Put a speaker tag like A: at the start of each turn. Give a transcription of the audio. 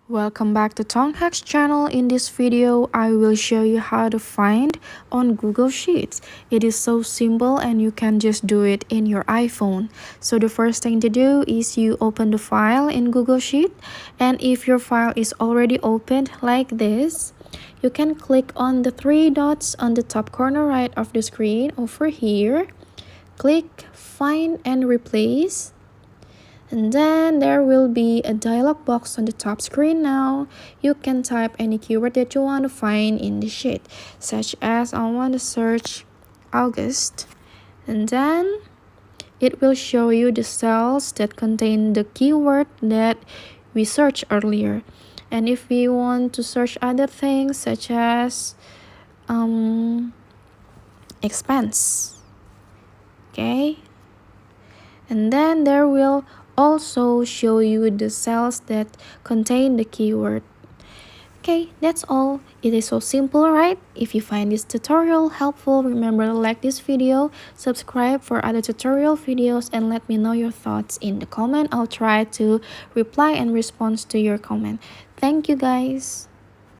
A: Welcome back to Tonghacks channel. In this video, I will show you how to find on Google Sheets. It is so simple and you can just do it in your iPhone. So the first thing to do is you open the file in Google Sheet, and if your file is already opened like this, you can click on the three dots on the top corner right of the screen over here. Click Find and Replace. And then there will be a dialog box on the top screen now. You can type any keyword that you want to find in the sheet, such as I want to search August. And then it will show you the cells that contain the keyword that we searched earlier. And if we want to search other things such as expense, okay? And then there will also show you the cells that contain the keyword. Okay, that's all. It is so simple, right? If you find this tutorial helpful, remember to like this video, subscribe for other tutorial videos, and let me know your thoughts in the comment. I'll try to reply and respond to your comment. Thank you guys.